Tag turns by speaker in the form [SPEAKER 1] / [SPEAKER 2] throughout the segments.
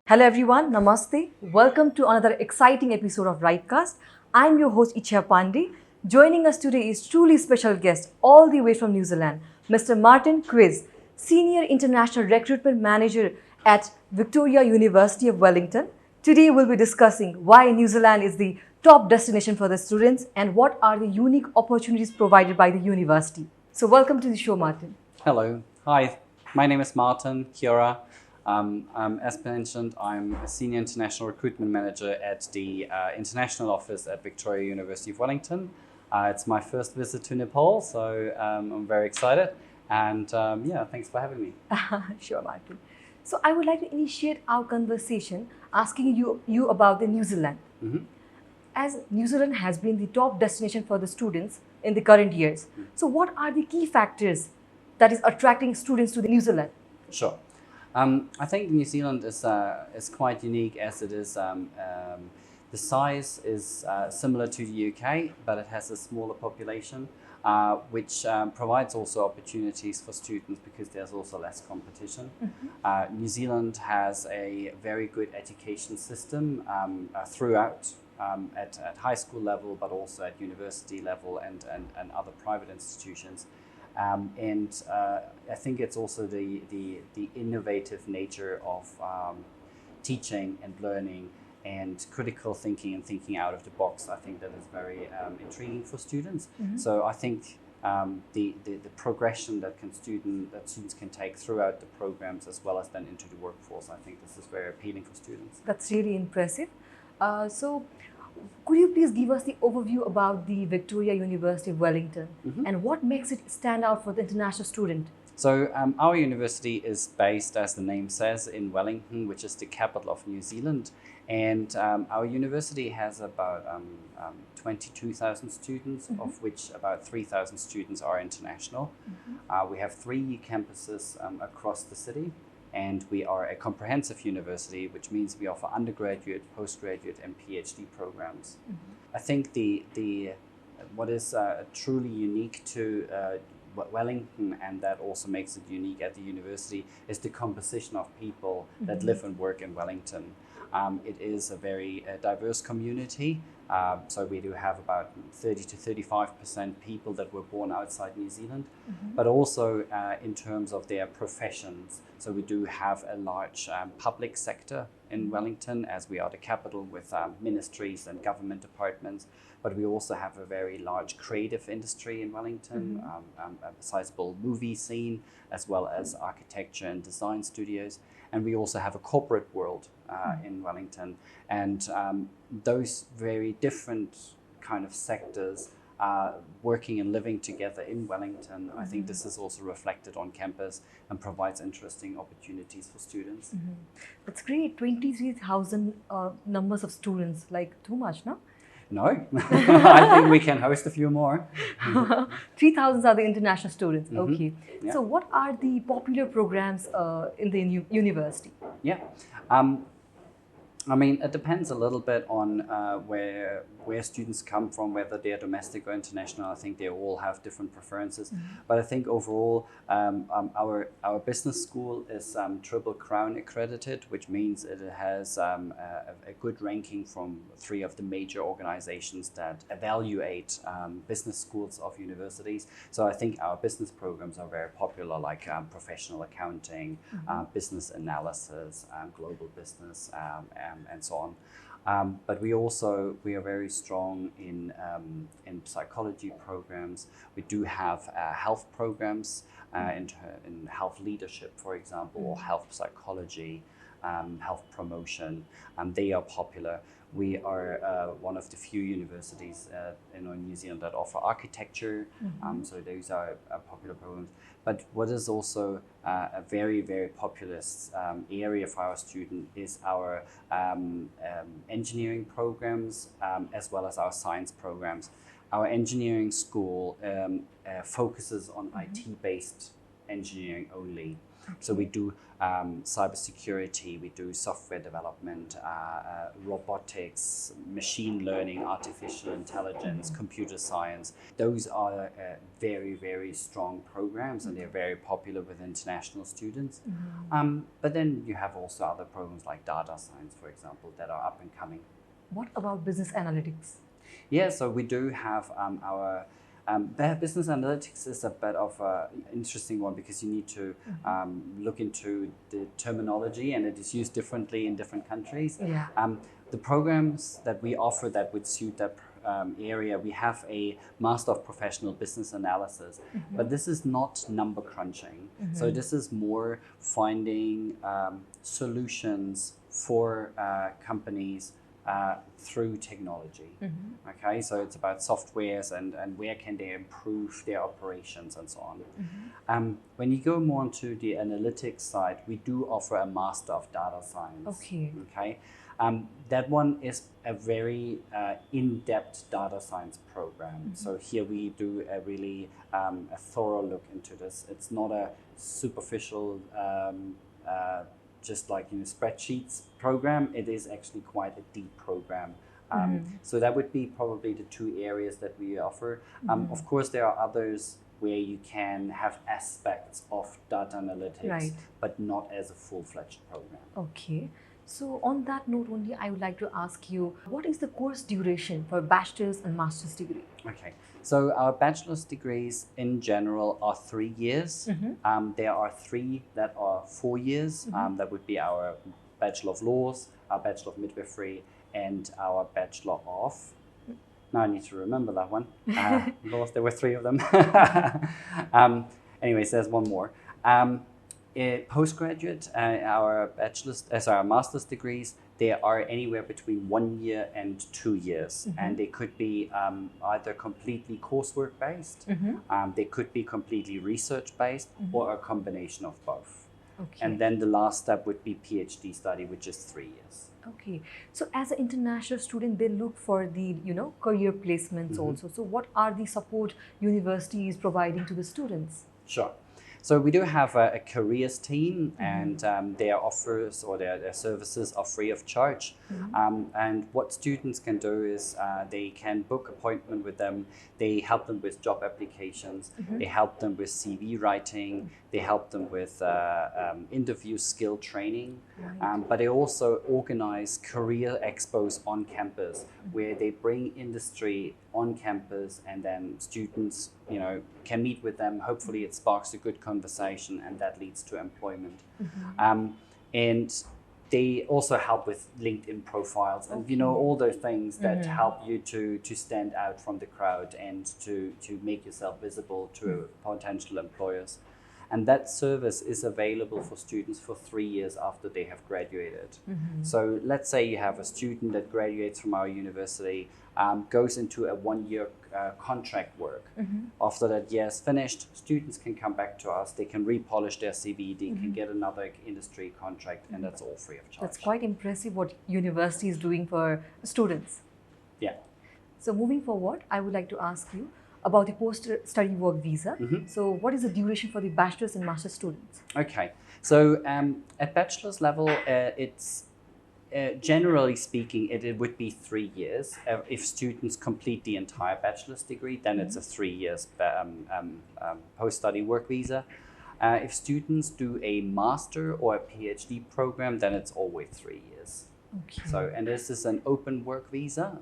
[SPEAKER 1] Hello everyone, Namaste. Welcome to another exciting episode of RightCast. I'm your host Icha Pandey. Joining us today is truly special guest all the way from New Zealand, Mr. Martin Quietzsch, Senior International Recruitment Manager at Victoria University of Wellington. Today we'll be discussing why New Zealand is the top destination for the students and what are the unique opportunities provided by the university. So welcome to the show, Martin.
[SPEAKER 2] Hello. Hi. My name is Martin. Kia ora. As mentioned, I'm a Senior International Recruitment Manager at the International Office at Victoria University of Wellington. It's my first visit to Nepal, so I'm very excited. And thanks for having me.
[SPEAKER 1] Sure, Martin. So I would like to initiate our conversation asking you about the New Zealand.
[SPEAKER 2] Mm-hmm.
[SPEAKER 1] As New Zealand has been the top destination for the students in the current years. So what are the key factors that is attracting students to the New Zealand?
[SPEAKER 2] Sure. I think New Zealand is quite unique as it is. The size is similar to the UK, but it has a smaller population, which provides also opportunities for students because there's also less competition. Mm-hmm. New Zealand has a very good education system throughout at high school level, but also at university level and other private institutions. I think it's also the innovative nature of teaching and learning and critical thinking and thinking out of the box. I think that is very intriguing for students. Mm-hmm. So I think the progression that students can take throughout the programs as well as then into the workforce, I think this is very appealing for students.
[SPEAKER 1] That's really impressive. So could you please give us the overview about the Victoria University of Wellington mm-hmm. and what makes it stand out for the international student?
[SPEAKER 2] So our university is based, as the name says, in Wellington, which is the capital of New Zealand. And our university has about 22,000 students, mm-hmm. of which about 3,000 students are international. Mm-hmm. We have 3 campuses across the city. And we are a comprehensive university, which means we offer undergraduate, postgraduate, and PhD programs. Mm-hmm. I think what is truly unique to Wellington, and that also makes it unique at the university, is the composition of people mm-hmm. that live and work in Wellington. It is a very diverse community. So we do have about 30 to 35% people that were born outside New Zealand, mm-hmm. but also in terms of their professions. So we do have a large public sector in Wellington, as we are the capital with ministries and government departments. But we also have a very large creative industry in Wellington, mm-hmm. A sizable movie scene, as well as architecture and design studios. And we also have a corporate world in Wellington. And those very different kind of sectors working and living together in Wellington, mm-hmm. I think this is also reflected on campus and provides interesting opportunities for students.
[SPEAKER 1] Mm-hmm. That's great. 23,000 numbers of students, like too much, no?
[SPEAKER 2] No, I think we can host a few more.
[SPEAKER 1] 3,000 are the international students.
[SPEAKER 2] Mm-hmm.
[SPEAKER 1] Okay.
[SPEAKER 2] Yeah.
[SPEAKER 1] So what are the popular programs in the university?
[SPEAKER 2] Yeah. I mean, it depends a little bit on where students come from, whether they're domestic or international. I think they all have different preferences. Mm-hmm. But I think overall, our business school is Triple Crown accredited, which means it has a good ranking from 3 of the major organizations that evaluate business schools of universities. So I think our business programs are very popular, like professional accounting, mm-hmm. Business analysis, global business, and so on. But we are very strong in psychology programs. We do have health programs in health leadership, for example, or health psychology, health promotion, and they are popular. We are one of the few universities in New Zealand that offer architecture, mm-hmm. So those are popular programs. But what is also a very, very popular area for our students is our engineering programs as well as our science programs. Our engineering school focuses on mm-hmm. IT-based engineering only. So we do cybersecurity, we do software development, robotics, machine learning, artificial intelligence, computer science. Those are very, very strong programs, and they're very popular with international students. But then you have also other programs like data science, for example, that are up and coming.
[SPEAKER 1] What about business analytics?
[SPEAKER 2] Yeah, so we do have our business analytics is a bit of an interesting one because you need to look into the terminology, and it is used differently in different countries.
[SPEAKER 1] Yeah.
[SPEAKER 2] The programs that we offer that would suit that area, we have a Master of Professional Business Analysis, but this is not number crunching. So this is more finding solutions for companies through technology. Okay, so it's about softwares and where can they improve their operations and so on. When you go more onto the analytics side, we do offer a Master of Data Science. Okay, that one is a very in-depth data science program. So here we do a really a thorough look into this. It's not a superficial just like spreadsheets program. It is actually quite a deep program. So that would be probably the two areas that we offer. Of course, there are others where you can have aspects of data analytics, but not as a full-fledged program.
[SPEAKER 1] Okay. So on that note only, I would like to ask you, what is the course duration for bachelor's and master's degree?
[SPEAKER 2] Okay, so our bachelor's degrees in general are 3 years. There are 3 that are 4 years. That would be our Bachelor of Laws, our Bachelor of Midwifery, and our Bachelor of... Now I need to remember that one. Laws, there were 3 of them. Anyways, there's one more. Postgraduate, our master's degrees, they are anywhere between 1 year and 2 years, and they could be either completely coursework based, they could be completely research based, or a combination of both.
[SPEAKER 1] Okay.
[SPEAKER 2] And then the last step would be PhD study, which is 3 years.
[SPEAKER 1] Okay, so as an international student, they look for the career placements also. So what are the support universities providing to the students?
[SPEAKER 2] Sure. So we do have a careers team, and their offers or their services are free of charge. And what students can do is they can book appointment with them. They help them with job applications. They help them with CV writing. They help them with interview skill training. But they also organize career expos on campus where they bring industry on campus, and then students can meet with them. Hopefully it sparks a good conversation, and that leads to employment. And they also help with LinkedIn profiles and all those things that help you to stand out from the crowd and to make yourself visible to potential employers. And that service is available for students for 3 years after they have graduated. So let's say you have a student that graduates from our university, goes into a 1-year contract work. After that year is finished, students can come back to us. They can repolish their CV. They can get another industry contract, and that's all free of charge.
[SPEAKER 1] That's quite impressive what university is doing for students.
[SPEAKER 2] Yeah.
[SPEAKER 1] So moving forward, I would like to ask you about the post-study work visa. So what is the duration for the bachelor's and master's students?
[SPEAKER 2] Okay, so at bachelor's level, it's generally speaking, it would be 3 years. If students complete the entire bachelor's degree, then it's a 3 years post-study work visa. If students do a master or a PhD program, then it's always 3 years.
[SPEAKER 1] Okay.
[SPEAKER 2] So, and this is an open work visa,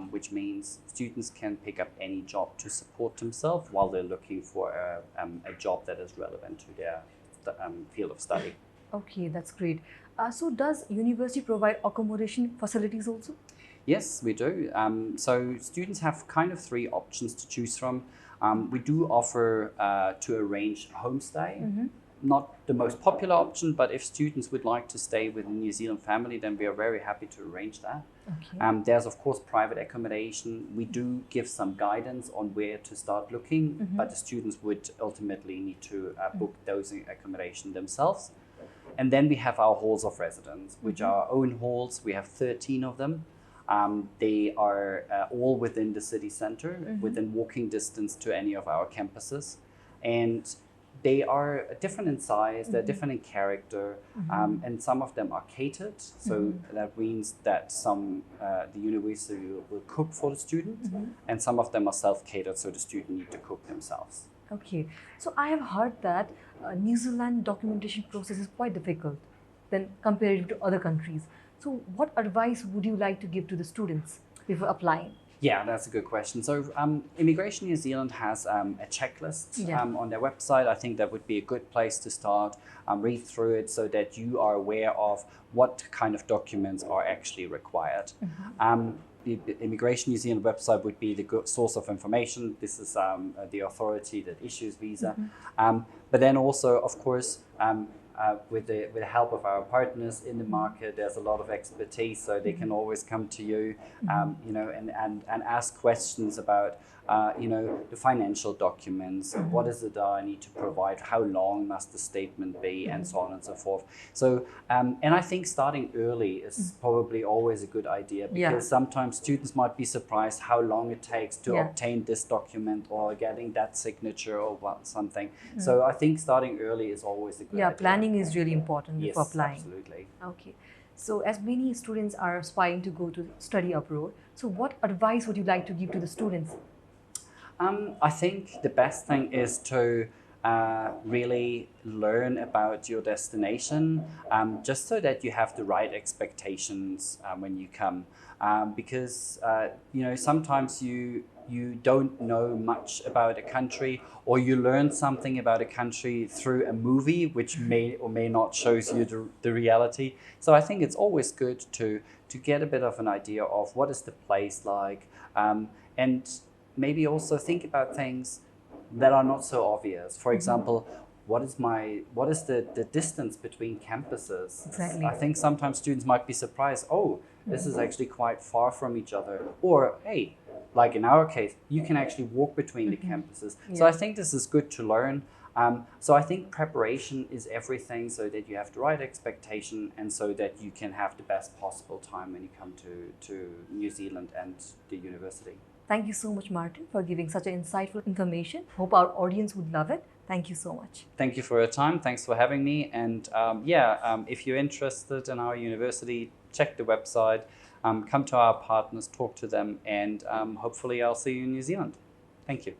[SPEAKER 2] which means students can pick up any job to support themselves while they're looking for a job that is relevant to their field of study.
[SPEAKER 1] Okay, that's great. So does university provide accommodation facilities also?
[SPEAKER 2] Yes, we do. So students have kind of 3 options to choose from. We do offer to arrange homestay. Not the most popular option, but if students would like to stay with a New Zealand family, then we are very happy to arrange that.
[SPEAKER 1] Okay.
[SPEAKER 2] There's of course private accommodation. We do give some guidance on where to start looking, but the students would ultimately need to book those accommodation themselves. And then we have our halls of residence, which are our own halls. We have 13 of them. They are all within the city center, within walking distance to any of our campuses. And they are different in size, they're different in character, and some of them are catered. So that means that the university will cook for the student, and some of them are self-catered, so the student need to cook themselves.
[SPEAKER 1] Okay, so I have heard that New Zealand documentation process is quite difficult than compared to other countries. So what advice would you like to give to the students before applying?
[SPEAKER 2] Yeah, that's a good question. So Immigration New Zealand has a checklist
[SPEAKER 1] Yeah.
[SPEAKER 2] On their website. I think that would be a good place to start. Read through it so that you are aware of what kind of documents are actually required. The Immigration New Zealand website would be the good source of information. This is the authority that issues visa. But then also, of course, with the help of our partners in the market, there's a lot of expertise, so they can always come to you, and ask questions about, the financial documents. What is it that I need to provide? How long must the statement be, and so on and so forth. So, and I think starting early is probably always a good idea, because sometimes students might be surprised how long it takes to obtain this document or getting that signature or something. So I think starting early is always a good idea.
[SPEAKER 1] Planning is really important before applying.
[SPEAKER 2] Absolutely.
[SPEAKER 1] Okay. So as many students are aspiring to go to study abroad, so what advice would you like to give to the students?
[SPEAKER 2] I think the best thing is to really learn about your destination, just so that you have the right expectations when you come. Because sometimes you don't know much about a country, or you learn something about a country through a movie, which may or may not shows you the reality. So I think it's always good to get a bit of an idea of what is the place like, and maybe also think about things that are not so obvious. For example, what is the distance between campuses?
[SPEAKER 1] Exactly.
[SPEAKER 2] I think sometimes students might be surprised, oh, this is actually quite far from each other. Or, hey, like in our case, you can actually walk between the campuses. So I think this is good to learn. So I think preparation is everything, so that you have the right expectation, and so that you can have the best possible time when you come to New Zealand and the university.
[SPEAKER 1] Thank you so much, Martin, for giving such an insightful information. Hope our audience would love it. Thank you so much.
[SPEAKER 2] Thank you for your time. Thanks for having me. And if you're interested in our university, check the website, come to our partners, talk to them, and hopefully I'll see you in New Zealand. Thank you.